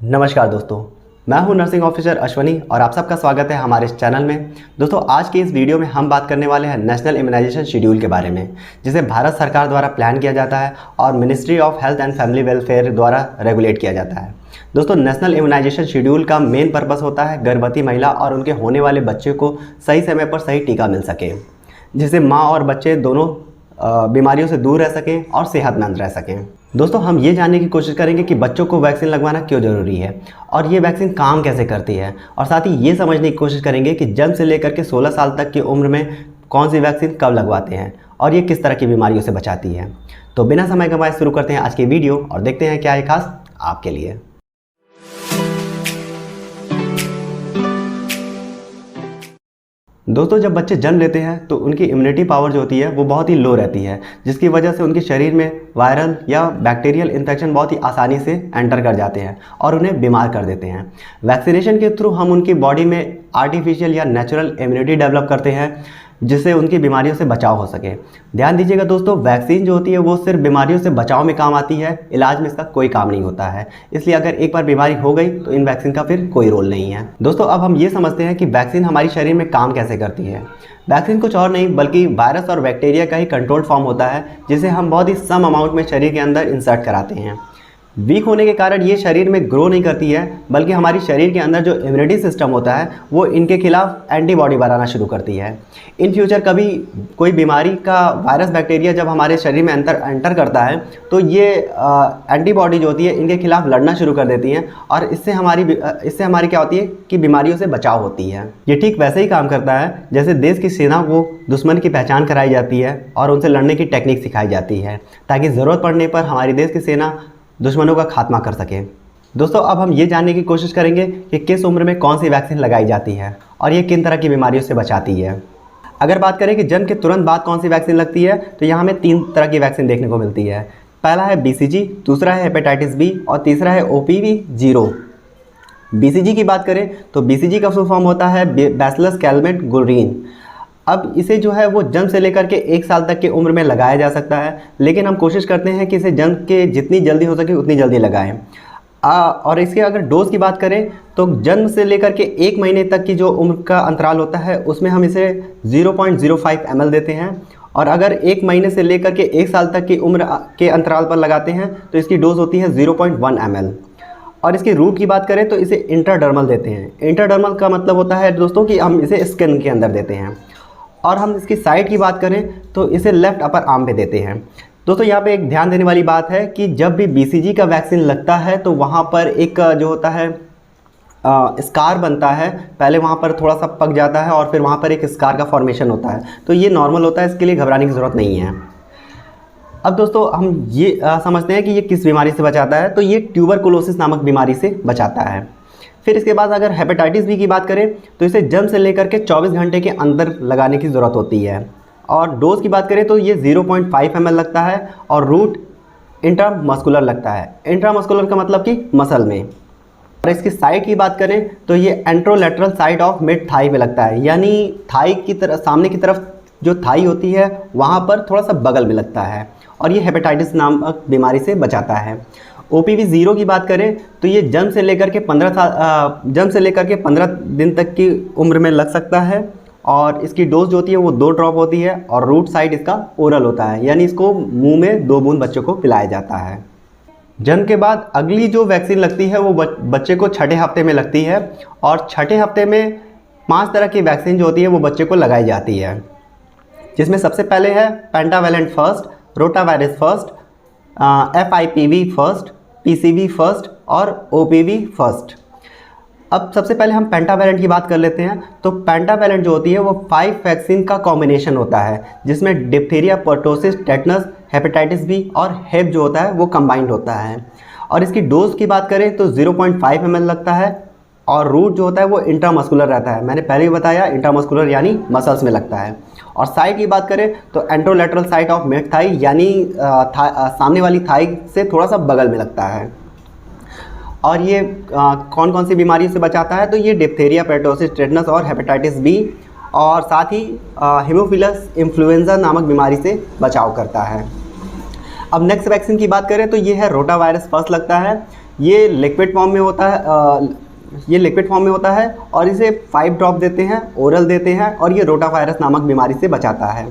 नमस्कार दोस्तों, मैं हूं नर्सिंग ऑफिसर अश्वनी और आप सबका स्वागत है हमारे इस चैनल में। दोस्तों, आज की इस वीडियो में हम बात करने वाले हैं नेशनल इम्यूनाइजेशन शेड्यूल के बारे में, जिसे भारत सरकार द्वारा प्लान किया जाता है और ministry of health and family welfare द्वारा रेगुलेट किया जाता है। दोस्तों, नेशनल इम्यूनाइजेशन शेड्यूल का मेन पर्पस होता है गर्भवती महिला और उनके होने वाले बच्चे को सही समय पर सही टीका मिल सके, जिससे माँ और बच्चे दोनों बीमारियों से दूर रह सकें और सेहतमंद रह सकें। दोस्तों, हम ये जानने की कोशिश करेंगे कि बच्चों को वैक्सीन लगवाना क्यों ज़रूरी है और ये वैक्सीन काम कैसे करती है, और साथ ही ये समझने की कोशिश करेंगे कि जन्म से लेकर के 16 साल तक की उम्र में कौन सी वैक्सीन कब लगवाते हैं और ये किस तरह की बीमारियों से बचाती है। तो बिना समय गंवाए शुरू करते हैं आज की वीडियो और देखते हैं क्या है खास आपके लिए। दोस्तों, जब बच्चे जन्म लेते हैं तो उनकी इम्यूनिटी पावर जो होती है वो बहुत ही लो रहती है, जिसकी वजह से उनके शरीर में वायरल या बैक्टीरियल इन्फेक्शन बहुत ही आसानी से एंटर कर जाते हैं और उन्हें बीमार कर देते हैं। वैक्सीनेशन के थ्रू हम उनकी बॉडी में आर्टिफिशियल या नेचुरल इम्यूनिटी डेवलप करते हैं, जिससे उनकी बीमारियों से बचाव हो सके। ध्यान दीजिएगा दोस्तों, वैक्सीन जो होती है वो सिर्फ बीमारियों से बचाव में काम आती है, इलाज में इसका कोई काम नहीं होता है। इसलिए अगर एक बार बीमारी हो गई तो इन वैक्सीन का फिर कोई रोल नहीं है। दोस्तों, अब हम ये समझते हैं कि वैक्सीन हमारे शरीर में काम कैसे करती है। वैक्सीन कुछ और नहीं बल्कि वायरस और बैक्टीरिया का ही कंट्रोल्ड फॉर्म होता है, जिसे हम बहुत ही सम अमाउंट में शरीर के अंदर इंसर्ट कराते हैं। वीक होने के कारण ये शरीर में ग्रो नहीं करती है, बल्कि हमारी शरीर के अंदर जो इम्यूनिटी सिस्टम होता है वो इनके खिलाफ एंटीबॉडी बनाना शुरू करती है। इन फ्यूचर कभी कोई बीमारी का वायरस बैक्टीरिया जब हमारे शरीर में एंटर करता है तो ये एंटीबॉडी जो होती है इनके खिलाफ लड़ना शुरू कर देती हैं और इससे हमारी क्या होती है कि बीमारियों से बचाव होती है। ये ठीक वैसे ही काम करता है जैसे देश की सेना को दुश्मन की पहचान कराई जाती है और उनसे लड़ने की टेक्निक सिखाई जाती है, ताकि ज़रूरत पड़ने पर हमारी देश की सेना दुश्मनों का खात्मा कर सके। दोस्तों, अब हम ये जानने की कोशिश करेंगे कि किस उम्र में कौन सी वैक्सीन लगाई जाती है और ये किन तरह की बीमारियों से बचाती है। अगर बात करें कि जन्म के तुरंत बाद कौन सी वैक्सीन लगती है तो यहाँ हमें 3 तरह की वैक्सीन देखने को मिलती है। पहला है BCG, दूसरा है हेपेटाइटिस बी और तीसरा है OPV0। BCG की बात करें तो BCG का फुल फॉर्म होता है बैसिलस कैलमेट-गुएरिन। अब इसे जो है वो जन्म से लेकर के 1 साल तक की उम्र में लगाया जा सकता है, लेकिन हम कोशिश करते हैं कि इसे जन्म के जितनी जल्दी हो सके उतनी जल्दी लगाएं। और इसके अगर डोज की बात करें तो जन्म से लेकर के 1 महीने तक की जो उम्र का अंतराल होता है उसमें हम इसे 0.05 ml देते हैं, और अगर 1 महीने से लेकर के 1 साल तक की उम्र के अंतराल पर लगाते हैं तो इसकी डोज होती है 0.1 ml। और इसकी रूट की बात करें तो इसे इंट्राडर्मल देते हैं। इंट्राडर्मल का मतलब होता है दोस्तों कि हम इसे स्किन के अंदर देते हैं। और हम इसकी साइड की बात करें तो इसे लेफ़्ट अपर आर्म पे देते हैं। दोस्तों, यहाँ पे एक ध्यान देने वाली बात है कि जब भी BCG का वैक्सीन लगता है तो वहाँ पर एक जो होता है स्कार बनता है। पहले वहाँ पर थोड़ा सा पक जाता है और फिर वहाँ पर एक स्कार का फॉर्मेशन होता है, तो ये नॉर्मल होता है, इसके लिए घबराने की ज़रूरत नहीं है। अब दोस्तों, हम ये समझते हैं कि ये किस बीमारी से बचाता है, तो ये ट्यूबरकुलोसिस नामक बीमारी से बचाता है। फिर इसके बाद अगर हेपेटाइटिस बी की बात करें तो इसे जन्म से लेकर के 24 घंटे के अंदर लगाने की ज़रूरत होती है। और डोज की बात करें तो ये 0.5 ml लगता है और रूट इंट्रामस्कुलर लगता है। इंट्रामस्कुलर का मतलब कि मसल में। और इसकी साइड की बात करें तो ये anterolateral side of mid thigh पे लगता है, यानी थाई की तरफ, सामने की तरफ जो थाई होती है वहाँ पर थोड़ा सा बगल में लगता है, और ये हेपेटाइटिस नामक बीमारी से बचाता है। OPV0 की बात करें तो ये जन्म से लेकर के 15 दिन तक की उम्र में लग सकता है, और इसकी डोज जो होती है वो 2 ड्रॉप होती है और रूट साइड इसका ओरल होता है, यानी इसको मुंह में 2 बूंद बच्चों को पिलाया जाता है। जन्म के बाद अगली जो वैक्सीन लगती है वो बच्चे को 6ठे हफ्ते में लगती है, और 6ठे हफ्ते में 5 तरह की वैक्सीन जो होती है वो बच्चे को लगाई जाती है, जिसमें सबसे पहले है pentavalent first, rotavirus first, FIPV first, PCV first और OPV फर्स्ट। अब सबसे पहले हम पेंटावैलेंट की बात कर लेते हैं। तो पेंटावैलेंट जो होती है वो 5 वैक्सीन का कॉम्बिनेशन होता है, जिसमें diphtheria, pertussis, tetanus, hepatitis B और हेप जो होता है वो कंबाइंड होता है। और इसकी डोज की बात करें तो 0.5 ml लगता है, और रूट जो होता है वो इंट्रामस्कुलर रहता है। मैंने पहले ही बताया, इंट्रामस्कुलर यानी मसल्स में लगता है। और साइड की बात करें तो anterolateral side of mid thigh, यानी सामने वाली थाई से थोड़ा सा बगल में लगता है। और ये कौन कौन सी बीमारी से बचाता है, तो ये डिप्थीरिया, पर्टोसिस, टेटनस और हेपेटाइटिस बी, और साथ ही हीमोफिलस इन्फ्लुएंजा नामक बीमारी से बचाव करता है। अब नेक्स्ट वैक्सीन की बात करें तो ये है रोटावायरस फर्स्ट लगता है। ये लिक्विड फॉर्म में होता है, और इसे 5 ड्रॉप देते हैं, ओरल देते हैं, और ये रोटावायरस नामक बीमारी से बचाता है।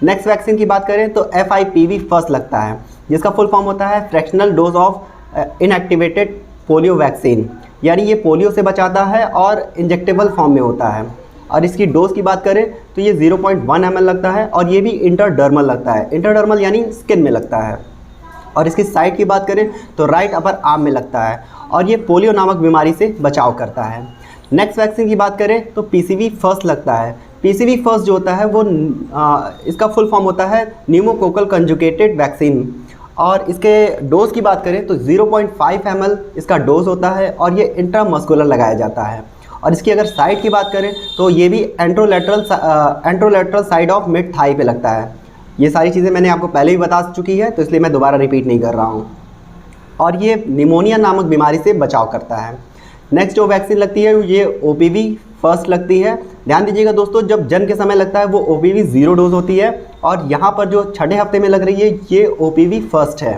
नेक्स्ट वैक्सीन की बात करें तो FIPV फर्स्ट लगता है, जिसका फुल फॉर्म होता है fractional dose of inactivated polio vaccine, यानी ये पोलियो से बचाता है और इंजेक्टेबल फॉर्म में होता है। और इसकी डोज की बात करें तो ये 0.1 ml लगता है, और ये भी इंटरडर्मल लगता है। इंटरडर्मल यानी स्किन में लगता है। और इसकी साइट की बात करें तो राइट अपर आर्म में लगता है, और ये पोलियो नामक बीमारी से बचाव करता है। नेक्स्ट वैक्सीन की बात करें तो PCV फर्स्ट लगता है। PCV फर्स्ट जो होता है वो इसका फुल फॉर्म होता है न्यूमोकोकल कंजुगेटेड वैक्सीन, और इसके डोज की बात करें तो 0.5 ml इसका डोज होता है, और ये इंट्रामस्कुलर लगाया जाता है। और इसकी अगर साइड की बात करें तो ये भी anterolateral side of mid thigh पे लगता है। ये सारी चीज़ें मैंने आपको पहले ही बता चुकी है, तो इसलिए मैं दोबारा रिपीट नहीं कर रहा हूँ। और ये निमोनिया नामक बीमारी से बचाव करता है। नेक्स्ट जो वैक्सीन लगती है ये OPV फर्स्ट लगती है। ध्यान दीजिएगा दोस्तों, जब जन्म के समय लगता है वो OPV 0 डोज होती है, और यहाँ पर जो 6ठे हफ्ते में लग रही है ये OPV फर्स्ट है।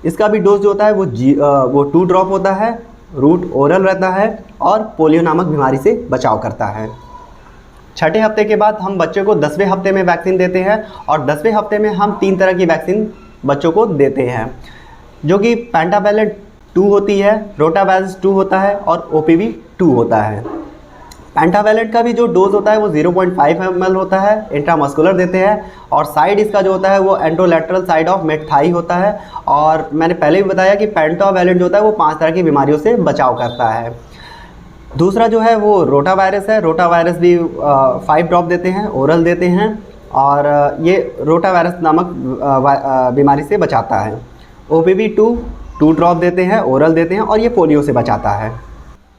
इसका भी डोज जो होता है वो 2 ड्रॉप होता है, रूट ओरल रहता है, और पोलियो नामक बीमारी से बचाव करता है। 6ठे हफ्ते के बाद हम बच्चे को 10वें हफ्ते में वैक्सीन देते हैं, और 10वें हफ्ते में हम 3 तरह की वैक्सीन बच्चों को देते हैं, जो कि पेंटावैलेंट 2 होती है, रोटावायरस 2 होता है, और OPV 2 होता है। पेंटावैलेंट का भी जो डोज होता है वो 0.5 ml होता है, इंट्रामस्कुलर देते हैं, और साइड इसका जो होता है वो anterolateral side of mid thigh होता है। और मैंने पहले भी बताया कि पेंटावैलेंट जो होता है वो 5 तरह की बीमारियों से बचाव करता है। दूसरा जो है वो रोटावायरस है। रोटावायरस भी 5 ड्रॉप देते हैं, ओरल देते हैं, और ये रोटावायरस नामक बीमारी से बचाता है। OPV 2 ड्रॉप देते हैं, ओरल देते हैं, और ये पोलियो से बचाता है।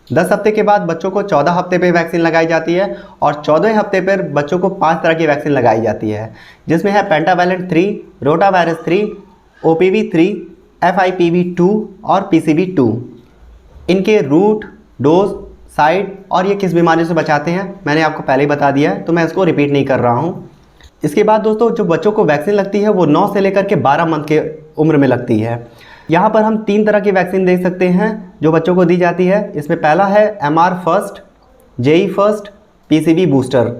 10 हफ्ते के बाद बच्चों को 14 हफ्ते पे वैक्सीन लगाई जाती है, और 14वें हफ्ते पर बच्चों को 5 तरह की वैक्सीन लगाई जाती है, जिसमें है पेंटावैलेंट 3, रोटावायरस 3, OPV 3, FIPV 2 और PCV 2। इनके रूट, डोज, साइड और ये किस बीमारी से बचाते हैं मैंने आपको पहले ही बता दिया है, तो मैं इसको रिपीट नहीं कर रहा हूँ। इसके बाद दोस्तों जो बच्चों को वैक्सीन लगती है वो 9 से लेकर के 12 मंथ के उम्र में लगती है। यहाँ पर हम 3 तरह की वैक्सीन दे सकते हैं जो बच्चों को दी जाती है। इसमें पहला है MR first, JE first, PCV booster.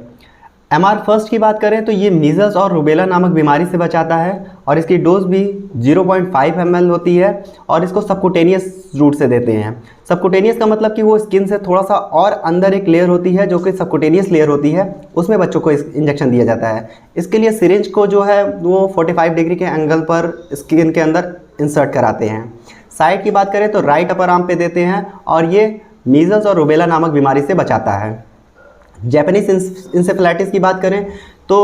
MR first की बात करें तो ये मीज़ल्स और रूबेला नामक बीमारी से बचाता है, और इसकी डोज भी 0.5 ml होती है, और इसको सबकुटेनियस रूट से देते हैं। सबकुटेनियस का मतलब कि वो स्किन से थोड़ा सा और अंदर एक लेयर होती है जो कि सबकुटेनियस लेयर होती है, उसमें बच्चों को इंजेक्शन दिया जाता है। इसके लिए सिरिंज को जो है वो 45 डिग्री के एंगल पर स्किन के अंदर इंसर्ट कराते हैं। साइड की बात करें तो राइट अपर आर्म पे देते हैं, और ये मीज़ल्स और रूबेला नामक बीमारी से बचाता है। जैपनीज इंसेफेलाइटिस की बात करें तो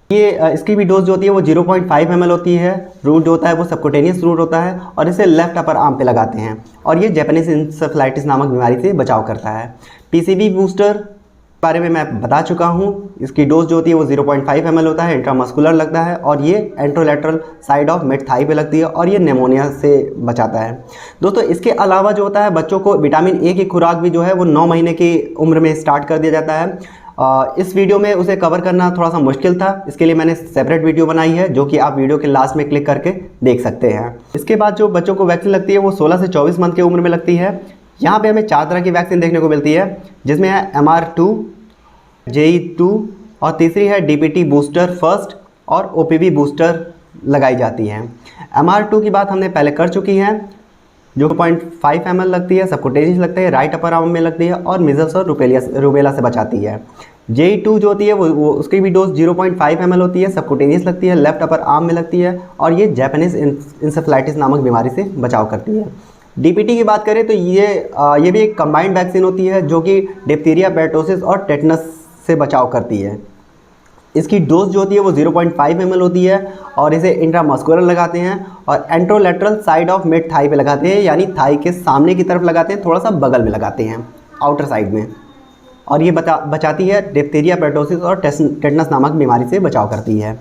ये इसकी भी डोज जो होती है वो 0.5 ml होती है। रूट जो होता है वो सबकुटेनियस रूट होता है, और इसे लेफ्ट अपर आर्म पे लगाते हैं, और ये जैपनीज इंसेफेलाइटिस नामक बीमारी से बचाव करता है। PCV बूस्टर बारे में मैं बता चुका हूँ। इसकी डोज जो होती है वो 0.5 ml होता है, इंट्रामस्कुलर लगता है, और ये anterolateral side of mid thigh पे लगती है, और ये निमोनिया से बचाता है। दोस्तों इसके अलावा जो होता है बच्चों को विटामिन A की खुराक भी जो है वो 9 महीने की उम्र में स्टार्ट कर दिया जाता है। इस वीडियो में उसे कवर करना थोड़ा सा मुश्किल था, इसके लिए मैंने सेपरेट वीडियो बनाई है जो कि आप वीडियो के लास्ट में क्लिक करके देख सकते हैं। इसके बाद जो बच्चों को वैक्सीन लगती है वो 16 से 24 मंथ की उम्र में लगती है। यहाँ पे हमें 4 तरह की वैक्सीन देखने को मिलती है, जिसमें है MR2, JE2, और तीसरी है DPT बूस्टर फर्स्ट और OPV बूस्टर लगाई जाती हैं। MR2 की बात हमने पहले कर चुकी है, जो 0.5 ml लगती है, सबकुटेनियस लगता है, राइट अपर आर्म में लगती है, और मीज़ल्स और रूबेला से बचाती है। JE2 जो होती है वो उसकी भी डोज 0.5 ml होती है, सबकुटेनियस लगती है, लेफ्ट अपर आर्म में लगती है, और ये जैपनीज इंसेफेलाइटिस नामक बीमारी से बचाव करती है। DPT की बात करें तो ये भी एक कंबाइंड वैक्सीन होती है जो कि डिप्थीरिया, पेटोसिस और टेटनस से बचाव करती है। इसकी डोज जो होती है वो 0.5 ml होती है, और इसे इंट्रामस्कुलर लगाते हैं, और anterolateral side of mid thigh पे लगाते हैं, यानी थाई के सामने की तरफ लगाते हैं, थोड़ा सा बगल में लगाते हैं, आउटर साइड में। और ये बचाती है डिप्थीरिया, पेटोसिस और टेटनस नामक बीमारी से बचाव करती है।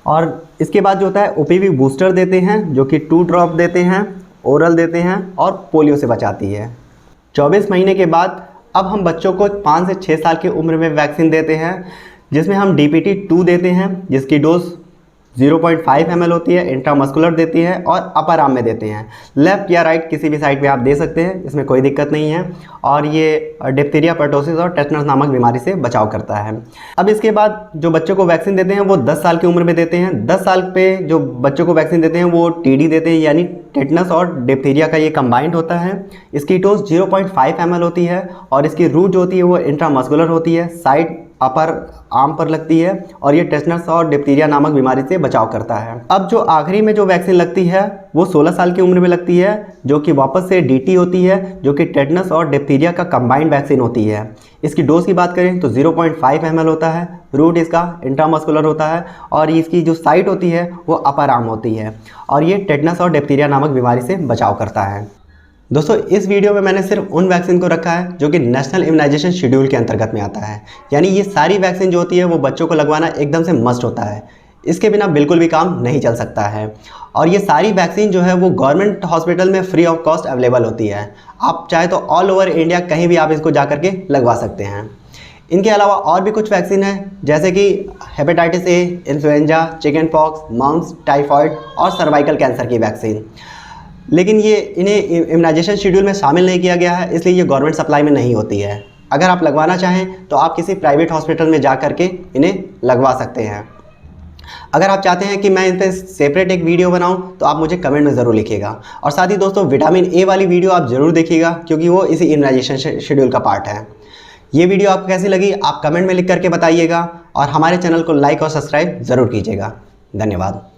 और इसके बाद जो होता है OPV बूस्टर देते हैं, जो कि 2 ड्रॉप देते हैं, ओरल देते हैं, और पोलियो से बचाती है। 24 महीने के बाद अब हम बच्चों को 5 से 6 साल की उम्र में वैक्सीन देते हैं, जिसमें हम DPT 2 देते हैं, जिसकी डोज 0.5 ml होती है, इंट्रामस्कुलर देती है और अपर आर्म में देते हैं। लेफ्ट या राइट किसी भी साइड पे आप दे सकते हैं, इसमें कोई दिक्कत नहीं है। और ये डिप्थीरिया, पर्टोसिस और टेटनस नामक बीमारी से बचाव करता है। अब इसके बाद जो बच्चों को वैक्सीन देते हैं वो 10 साल की उम्र में देते हैं। 10 साल पे जो बच्चों को वैक्सीन देते हैं वो टीडी देते हैं, यानी टेटनस और डिप्थीरिया का ये कंबाइंड होता है। इसकी डोज 0.5 ml होती है और इसकी रूट जो होती है वो इंट्रामस्कुलर होती है, साइड अपर आर्म पर लगती है और ये टेटनस और डिप्थीरिया नामक बीमारी से बचाव करता है। अब जो आखिरी में जो वैक्सीन लगती है वो 16 साल की उम्र में लगती है, जो कि वापस से डीटी होती है, जो कि टेटनस और डिप्थीरिया का कंबाइंड वैक्सीन होती है। इसकी डोज की बात करें तो 0.5 ml होता है, रूट इसका इंट्रामस्कुलर होता है और इसकी जो साइट होती है वो अपर आर्म होती है और ये टेटनस और डिप्थीरिया नामक बीमारी से बचाव करता है। दोस्तों इस वीडियो में मैंने सिर्फ उन वैक्सीन को रखा है जो कि नेशनल इम्यूनाइजेशन शेड्यूल के अंतर्गत में आता है, यानी ये सारी वैक्सीन जो होती है वो बच्चों को लगवाना एकदम से मस्ट होता है, इसके बिना बिल्कुल भी काम नहीं चल सकता है। और ये सारी वैक्सीन जो है वो गवर्नमेंट हॉस्पिटल में फ्री ऑफ कॉस्ट अवेलेबल होती है। आप चाहे तो ऑल ओवर इंडिया कहीं भी आप इसको जा करके लगवा सकते हैं। इनके अलावा और भी कुछ वैक्सीन है, जैसे कि hepatitis A, influenza, chicken pox, mumps, typhoid और सर्वाइकल कैंसर की वैक्सीन, लेकिन ये इन्हें इम्यूनाइजेशन शेड्यूल में शामिल नहीं किया गया है, इसलिए ये गवर्नमेंट सप्लाई में नहीं होती है। अगर आप लगवाना चाहें तो आप किसी प्राइवेट हॉस्पिटल में जा करके इन्हें लगवा सकते हैं। अगर आप चाहते हैं कि मैं इन पर सेपरेट एक वीडियो बनाऊं तो आप मुझे कमेंट में ज़रूर लिखिएगा। और साथ ही दोस्तों विटामिन ए वाली वीडियो आप ज़रूर देखिएगा, क्योंकि वो इसी इम्यूनाइजेशन शेड्यूल का पार्ट है। ये वीडियो आपको कैसी लगी आप कमेंट में लिख करके बताइएगा और हमारे चैनल को लाइक और सब्सक्राइब ज़रूर कीजिएगा। धन्यवाद।